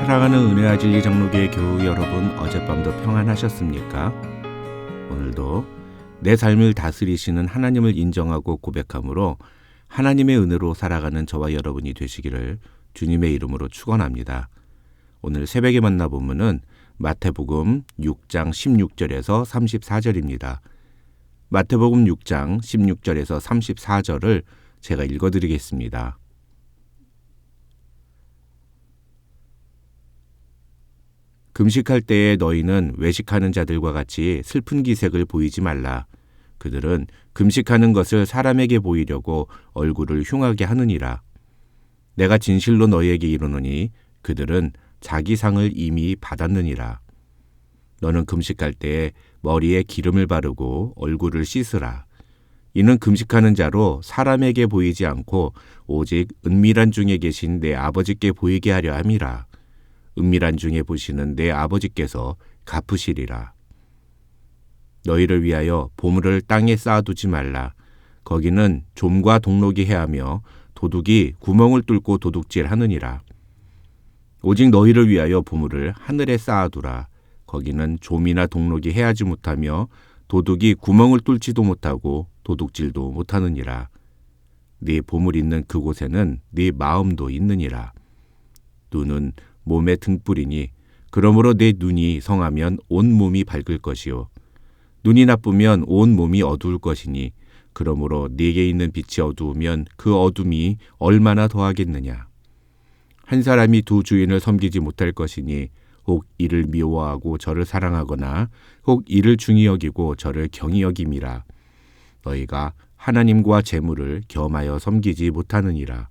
사랑하는 은혜와 진리 장로교회 교우 여러분, 어젯밤도 평안하셨습니까? 오늘도 내 삶을 다스리시는 하나님을 인정하고 고백함으로 하나님의 은혜로 살아가는 저와 여러분이 되시기를 주님의 이름으로 축원합니다. 오늘 새벽에 만나보면은 마태복음 6장 16절에서 34절입니다. 마태복음 6장 16절에서 34절을 제가 읽어드리겠습니다. 금식할 때에 너희는 외식하는 자들과 같이 슬픈 기색을 보이지 말라. 그들은 금식하는 것을 사람에게 보이려고 얼굴을 흉하게 하느니라. 내가 진실로 너희에게 이르노니 그들은 자기 상을 이미 받았느니라. 너는 금식할 때에 머리에 기름을 바르고 얼굴을 씻으라. 이는 금식하는 자로 사람에게 보이지 않고 오직 은밀한 중에 계신 내 아버지께 보이게 하려 함이라. 은밀한 중에 보시는 내 아버지께서 갚으시리라. 너희를 위하여 보물을 땅에 쌓아두지 말라. 거기는 좀과 동록이 해하며 도둑이 구멍을 뚫고 도둑질하느니라. 오직 너희를 위하여 보물을 하늘에 쌓아두라. 거기는 좀이나 동록이 해하지 못하며 도둑이 구멍을 뚫지도 못하고 도둑질도 못하느니라. 네 보물 있는 그곳에는 네 마음도 있느니라. 눈은 몸의 등불이니 그러므로 내 눈이 성하면 온 몸이 밝을 것이요 눈이 나쁘면 온 몸이 어두울 것이니 그러므로 네게 있는 빛이 어두우면 그 어둠이 얼마나 더하겠느냐. 한 사람이 두 주인을 섬기지 못할 것이니 혹 이를 미워하고 저를 사랑하거나 혹 이를 중히 여기고 저를 경히 여김이라. 너희가 하나님과 재물을 겸하여 섬기지 못하느니라.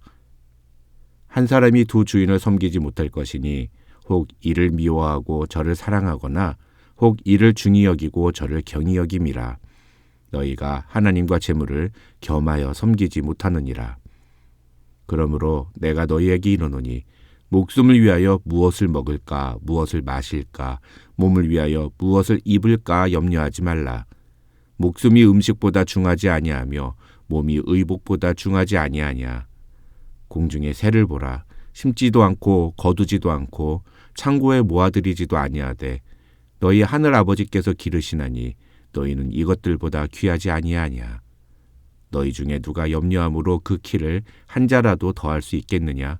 한 사람이 두 주인을 섬기지 못할 것이니 혹 이를 미워하고 저를 사랑하거나 혹 이를 중히 여기고 저를 경히 여김이라. 너희가 하나님과 재물을 겸하여 섬기지 못하느니라. 그러므로 내가 너희에게 이르노니 목숨을 위하여 무엇을 먹을까 무엇을 마실까 몸을 위하여 무엇을 입을까 염려하지 말라. 목숨이 음식보다 중하지 아니하며 몸이 의복보다 중하지 아니하냐. 공중의 새를 보라. 심지도 않고 거두지도 않고 창고에 모아들이지도 아니하되 너희 하늘 아버지께서 기르시나니 너희는 이것들보다 귀하지 아니하냐. 너희 중에 누가 염려함으로 그 키를 한 자라도 더할 수 있겠느냐.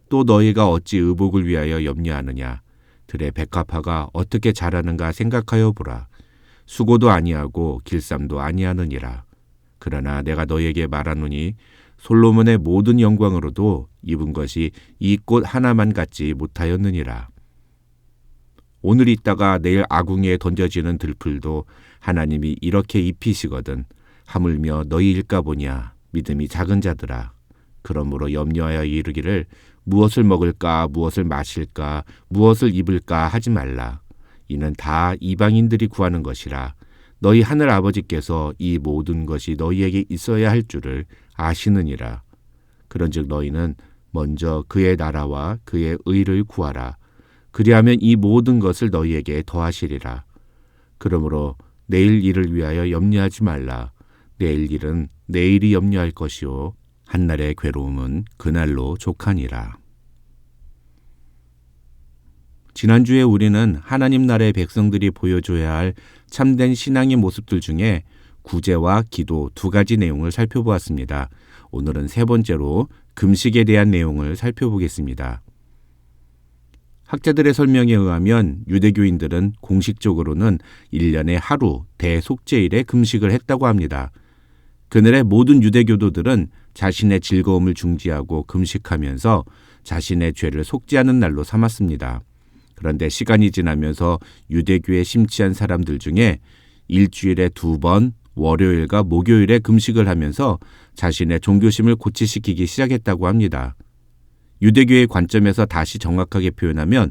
또 너희가 어찌 의복을 위하여 염려하느냐. 들의 백합화가 어떻게 자라는가 생각하여 보라. 수고도 아니하고 길쌈도 아니하느니라. 그러나 내가 너희에게 말하노니 솔로몬의 모든 영광으로도 입은 것이 이 꽃 하나만 같지 못하였느니라. 오늘 있다가 내일 아궁이에 던져지는 들풀도 하나님이 이렇게 입히시거든 하물며 너희일까 보냐. 믿음이 작은 자들아. 그러므로 염려하여 이르기를 무엇을 먹을까 무엇을 마실까 무엇을 입을까 하지 말라. 이는 다 이방인들이 구하는 것이라. 너희 하늘 아버지께서 이 모든 것이 너희에게 있어야 할 줄을 아시느니라. 그런즉 너희는 먼저 그의 나라와 그의 의를 구하라. 그리하면 이 모든 것을 너희에게 더하시리라. 그러므로 내일 일을 위하여 염려하지 말라. 내일 일은 내일이 염려할 것이요 한날의 괴로움은 그날로 족하니라. 지난주에 우리는 하나님 나라의 백성들이 보여줘야 할 참된 신앙의 모습들 중에 구제와 기도 두 가지 내용을 살펴보았습니다. 오늘은 세 번째로 금식에 대한 내용을 살펴보겠습니다. 학자들의 설명에 의하면 유대교인들은 공식적으로는 1년에 하루 대속죄일에 금식을 했다고 합니다. 그날의 모든 유대교도들은 자신의 즐거움을 중지하고 금식하면서 자신의 죄를 속죄하는 날로 삼았습니다. 그런데 시간이 지나면서 유대교에 심취한 사람들 중에 일주일에 2번 월요일과 목요일에 금식을 하면서 자신의 종교심을 고취시키기 시작했다고 합니다. 유대교의 관점에서 다시 정확하게 표현하면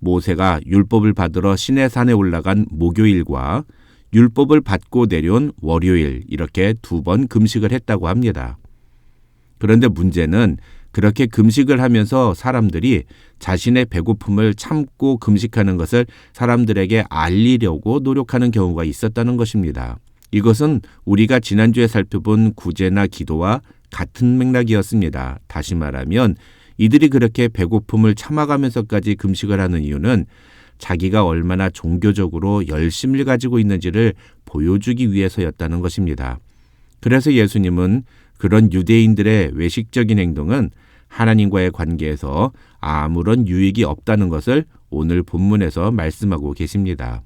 모세가 율법을 받으러 시내산에 올라간 목요일과 율법을 받고 내려온 월요일 이렇게 2번 금식을 했다고 합니다. 그런데 문제는 그렇게 금식을 하면서 사람들이 자신의 배고픔을 참고 금식하는 것을 사람들에게 알리려고 노력하는 경우가 있었다는 것입니다. 이것은 우리가 지난주에 살펴본 구제나 기도와 같은 맥락이었습니다. 다시 말하면 이들이 그렇게 배고픔을 참아가면서까지 금식을 하는 이유는 자기가 얼마나 종교적으로 열심을 가지고 있는지를 보여주기 위해서였다는 것입니다. 그래서 예수님은 그런 유대인들의 외식적인 행동은 하나님과의 관계에서 아무런 유익이 없다는 것을 오늘 본문에서 말씀하고 계십니다.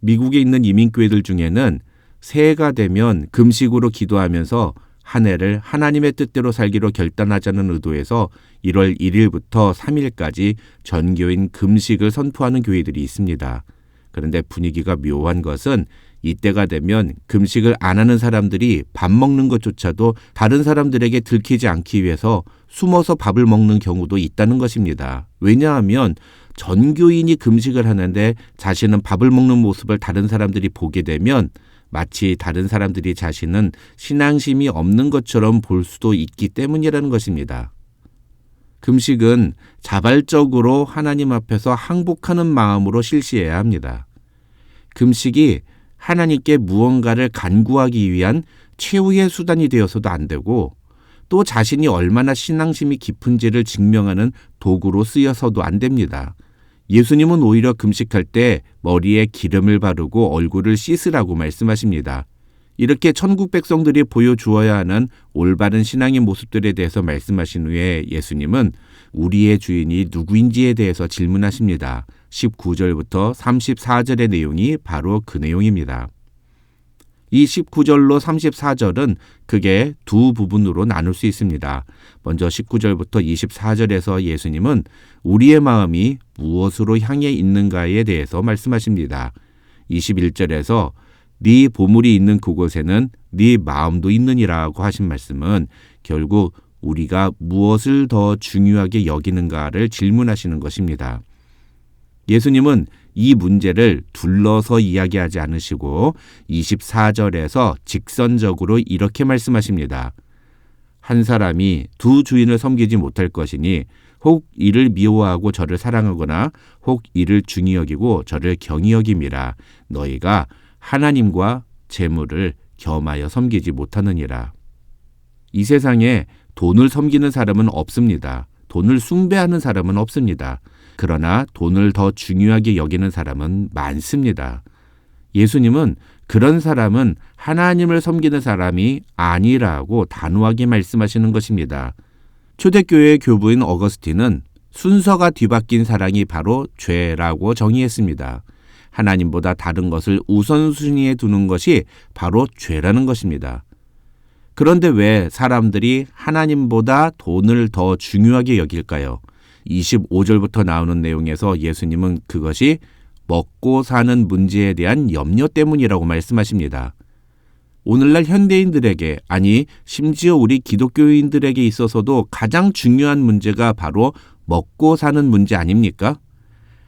미국에 있는 이민교회들 중에는 새해가 되면 금식으로 기도하면서 한 해를 하나님의 뜻대로 살기로 결단하자는 의도에서 1월 1일부터 3일까지 전교인 금식을 선포하는 교회들이 있습니다. 그런데 분위기가 묘한 것은 이때가 되면 금식을 안 하는 사람들이 밥 먹는 것조차도 다른 사람들에게 들키지 않기 위해서 숨어서 밥을 먹는 경우도 있다는 것입니다. 왜냐하면 전교인이 금식을 하는데 자신은 밥을 먹는 모습을 다른 사람들이 보게 되면 마치 다른 사람들이 자신은 신앙심이 없는 것처럼 볼 수도 있기 때문이라는 것입니다. 금식은 자발적으로 하나님 앞에서 항복하는 마음으로 실시해야 합니다. 금식이 하나님께 무언가를 간구하기 위한 최후의 수단이 되어서도 안 되고 또 자신이 얼마나 신앙심이 깊은지를 증명하는 도구로 쓰여서도 안 됩니다. 예수님은 오히려 금식할 때 머리에 기름을 바르고 얼굴을 씻으라고 말씀하십니다. 이렇게 천국 백성들이 보여주어야 하는 올바른 신앙의 모습들에 대해서 말씀하신 후에 예수님은 우리의 주인이 누구인지에 대해서 질문하십니다. 19절부터 34절의 내용이 바로 그 내용입니다. 이 19절로 34절은 크게 두 부분으로 나눌 수 있습니다. 먼저 19절부터 24절에서 예수님은 우리의 마음이 무엇으로 향해 있는가에 대해서 말씀하십니다. 21절에서 네 보물이 있는 그곳에는 네 마음도 있느니라고 하신 말씀은 결국 우리가 무엇을 더 중요하게 여기는가를 질문하시는 것입니다. 예수님은 이 문제를 둘러서 이야기하지 않으시고 24절에서 직선적으로 이렇게 말씀하십니다. 한 사람이 두 주인을 섬기지 못할 것이니 혹 이를 미워하고 저를 사랑하거나 혹 이를 중히 여기고 저를 경히 여김이라. 너희가 하나님과 재물을 겸하여 섬기지 못하느니라. 이 세상에 돈을 섬기는 사람은 없습니다. 돈을 숭배하는 사람은 없습니다. 그러나 돈을 더 중요하게 여기는 사람은 많습니다. 예수님은 그런 사람은 하나님을 섬기는 사람이 아니라고 단호하게 말씀하시는 것입니다. 초대교회의 교부인 어거스틴은 순서가 뒤바뀐 사랑이 바로 죄라고 정의했습니다. 하나님보다 다른 것을 우선순위에 두는 것이 바로 죄라는 것입니다. 그런데 왜 사람들이 하나님보다 돈을 더 중요하게 여길까요? 25절부터 나오는 내용에서 예수님은 그것이 먹고 사는 문제에 대한 염려 때문이라고 말씀하십니다. 오늘날 현대인들에게, 아니 심지어 우리 기독교인들에게 있어서도 가장 중요한 문제가 바로 먹고 사는 문제 아닙니까?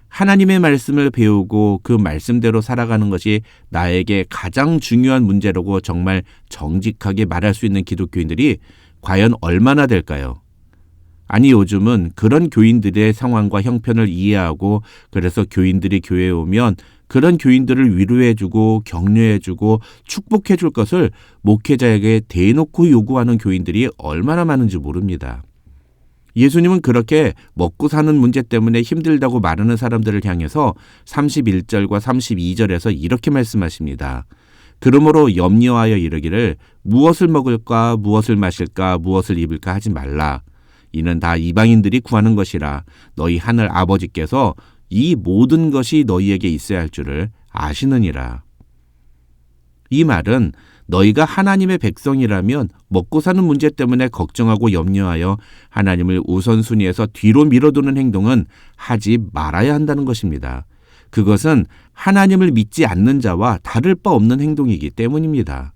하나님의 말씀을 배우고 그 말씀대로 살아가는 것이 나에게 가장 중요한 문제라고 정말 정직하게 말할 수 있는 기독교인들이 과연 얼마나 될까요? 아니 요즘은 그런 교인들의 상황과 형편을 이해하고 그래서 교인들이 교회에 오면 그런 교인들을 위로해주고 격려해주고 축복해줄 것을 목회자에게 대놓고 요구하는 교인들이 얼마나 많은지 모릅니다. 예수님은 그렇게 먹고 사는 문제 때문에 힘들다고 말하는 사람들을 향해서 31절과 32절에서 이렇게 말씀하십니다. 그러므로 염려하여 이르기를 무엇을 먹을까 무엇을 마실까 무엇을 입을까 하지 말라. 이는 다 이방인들이 구하는 것이라. 너희 하늘 아버지께서 이 모든 것이 너희에게 있어야 할 줄을 아시느니라. 이 말은 너희가 하나님의 백성이라면 먹고 사는 문제 때문에 걱정하고 염려하여 하나님을 우선순위에서 뒤로 밀어두는 행동은 하지 말아야 한다는 것입니다. 그것은 하나님을 믿지 않는 자와 다를 바 없는 행동이기 때문입니다.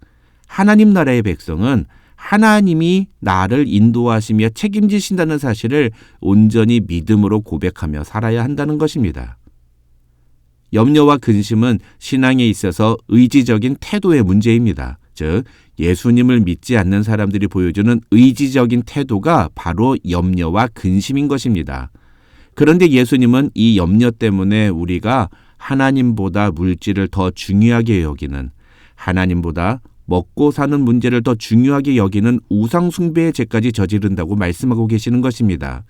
하나님 나라의 백성은 하나님이 나를 인도하시며 책임지신다는 사실을 온전히 믿음으로 고백하며 살아야 한다는 것입니다. 염려와 근심은 신앙에 있어서 의지적인 태도의 문제입니다. 즉 예수님을 믿지 않는 사람들이 보여주는 의지적인 태도가 바로 염려와 근심인 것입니다. 그런데 예수님은 이 염려 때문에 우리가 하나님보다 물질을 더 중요하게 여기는, 하나님보다 먹고 사는 문제를 더 중요하게 여기는 우상 숭배의 죄까지 저지른다고 말씀하고 계시는 것입니다.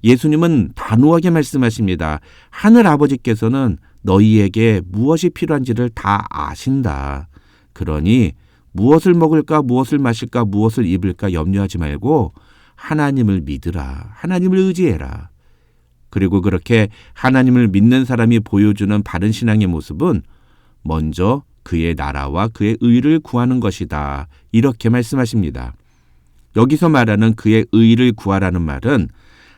예수님은 단호하게 말씀하십니다. 하늘 아버지께서는 너희에게 무엇이 필요한지를 다 아신다. 그러니 무엇을 먹을까, 무엇을 마실까, 무엇을 입을까 염려하지 말고 하나님을 믿으라. 하나님을 의지해라. 그리고 그렇게 하나님을 믿는 사람이 보여주는 바른 신앙의 모습은 먼저 그의 나라와 그의 의를 구하는 것이다. 이렇게 말씀하십니다. 여기서 말하는 그의 의를 구하라는 말은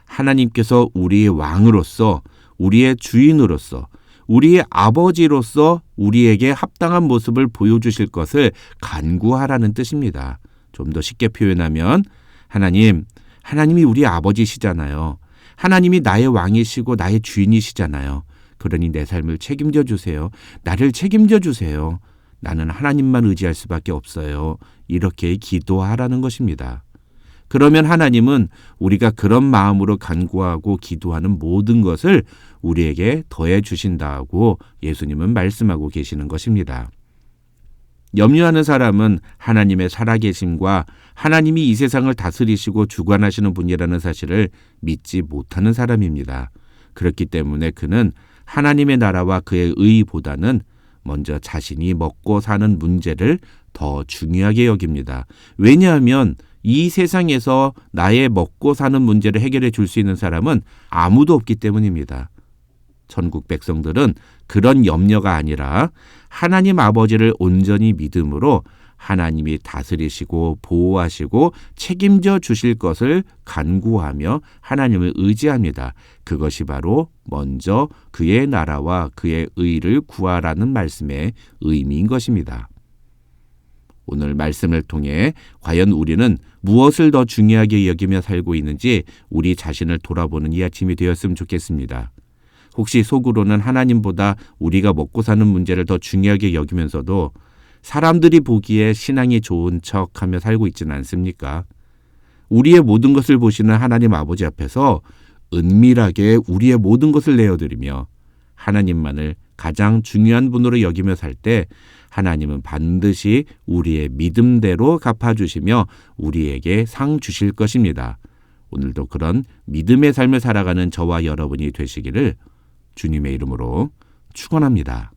하나님께서 우리의 왕으로서, 우리의 주인으로서, 우리의 아버지로서 우리에게 합당한 모습을 보여주실 것을 간구하라는 뜻입니다. 좀 더 쉽게 표현하면 하나님이 우리의 아버지시잖아요. 하나님이 나의 왕이시고 나의 주인이시잖아요. 그러니 내 삶을 책임져 주세요. 나를 책임져 주세요. 나는 하나님만 의지할 수밖에 없어요. 이렇게 기도하라는 것입니다. 그러면 하나님은 우리가 그런 마음으로 간구하고 기도하는 모든 것을 우리에게 더해 주신다고 예수님은 말씀하고 계시는 것입니다. 염려하는 사람은 하나님의 살아계심과 하나님이 이 세상을 다스리시고 주관하시는 분이라는 사실을 믿지 못하는 사람입니다. 그렇기 때문에 그는 하나님의 나라와 그의 의보다는 먼저 자신이 먹고 사는 문제를 더 중요하게 여깁니다. 왜냐하면 이 세상에서 나의 먹고 사는 문제를 해결해 줄 수 있는 사람은 아무도 없기 때문입니다. 천국 백성들은 그런 염려가 아니라 하나님 아버지를 온전히 믿음으로 하나님이 다스리시고 보호하시고 책임져 주실 것을 간구하며 하나님을 의지합니다. 그것이 바로 먼저 그의 나라와 그의 의를 구하라는 말씀의 의미인 것입니다. 오늘 말씀을 통해 과연 우리는 무엇을 더 중요하게 여기며 살고 있는지 우리 자신을 돌아보는 이 아침이 되었으면 좋겠습니다. 혹시 속으로는 하나님보다 우리가 먹고 사는 문제를 더 중요하게 여기면서도 사람들이 보기에 신앙이 좋은 척하며 살고 있지는 않습니까? 우리의 모든 것을 보시는 하나님 아버지 앞에서 은밀하게 우리의 모든 것을 내어드리며 하나님만을 가장 중요한 분으로 여기며 살 때 하나님은 반드시 우리의 믿음대로 갚아주시며 우리에게 상 주실 것입니다. 오늘도 그런 믿음의 삶을 살아가는 저와 여러분이 되시기를 주님의 이름으로 축원합니다.